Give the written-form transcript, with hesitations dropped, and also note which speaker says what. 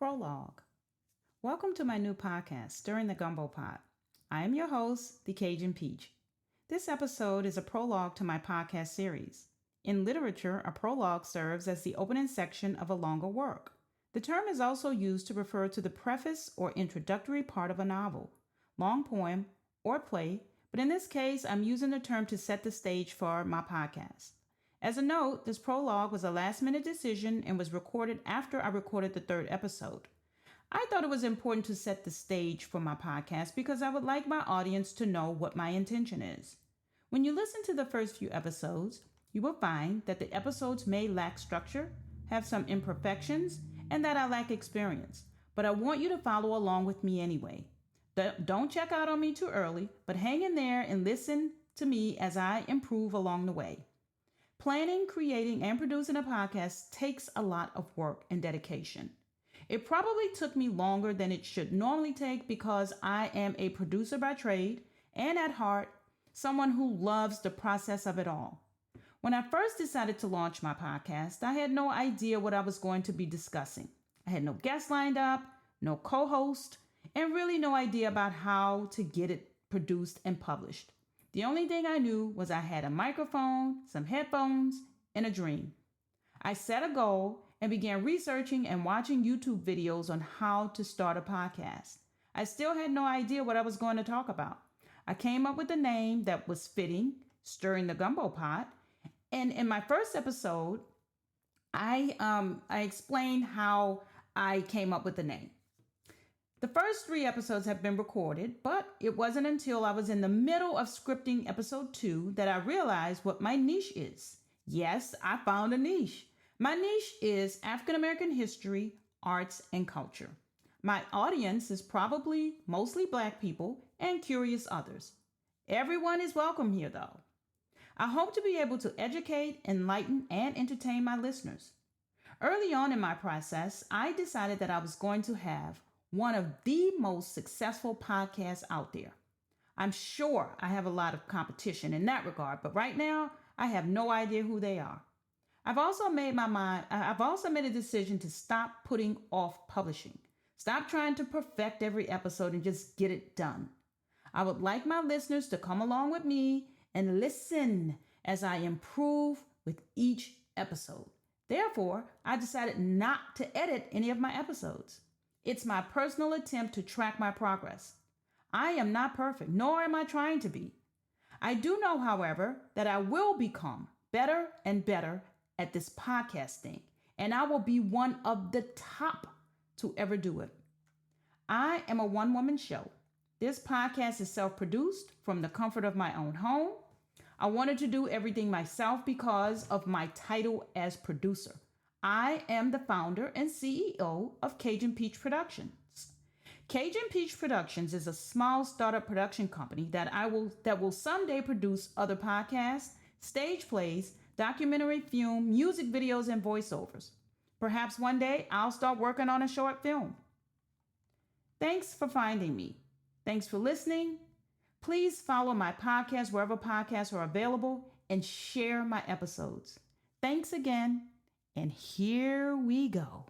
Speaker 1: Prologue. Welcome to my new podcast, Stirring the Gumbo Pot. I am your host, the Cajun Peach. This episode is a prologue to my podcast series. In literature, a prologue serves as the opening section of a longer work. The term is also used to refer to the preface or introductory part of a novel, long poem, or play, but in this case, I'm using the term to set the stage for my podcast. As a note, this prologue was a last-minute decision and was recorded after I recorded the third episode. I thought it was important to set the stage for my podcast because I would like my audience to know what my intention is. When you listen to the first few episodes, you will find that the episodes may lack structure, have some imperfections, and that I lack experience. But I want you to follow along with me anyway. Don't check out on me too early, but hang in there and listen to me as I improve along the way. Planning, creating, and producing a podcast takes a lot of work and dedication. It probably took me longer than it should normally take because I am a producer by trade and at heart, someone who loves the process of it all. When I first decided to launch my podcast, I had no idea what I was going to be discussing. I had no guests lined up, no co-host, and really no idea about how to get it produced and published. The only thing I knew was I had a microphone, some headphones, and a dream. I set a goal and began researching and watching YouTube videos on how to start a podcast. I still had no idea what I was going to talk about. I came up with a name that was fitting, Stirring the Gumbo Pot. And in my first episode, I explained how I came up with the name. The first 3 episodes have been recorded, but it wasn't until I was in the middle of scripting episode 2 that I realized what my niche is. Yes, I found a niche. My niche is African American history, arts, and culture. My audience is probably mostly Black people and curious others. Everyone is welcome here, though. I hope to be able to educate, enlighten, and entertain my listeners. Early on in my process, I decided that I was going to have one of the most successful podcasts out there. I'm sure I have a lot of competition in that regard, but right now I have no idea who they are. I've also made a decision to stop putting off publishing. Stop trying to perfect every episode and just get it done. I would like my listeners to come along with me and listen as I improve with each episode. Therefore, I decided not to edit any of my episodes. It's my personal attempt to track my progress. I am not perfect, nor am I trying to be. I do know, however, that I will become better and better at this podcast thing, and I will be one of the top to ever do it. I am a one-woman show. This podcast is self-produced from the comfort of my own home. I wanted to do everything myself because of my title as producer. I am the founder and CEO of Cajun Peach Productions. Cajun Peach Productions is a small startup production company that will someday produce other podcasts, stage plays, documentary film, music videos, and voiceovers. Perhaps one day I'll start working on a short film. Thanks for finding me. Thanks for listening. Please follow my podcast wherever podcasts are available and share my episodes. Thanks again. And here we go.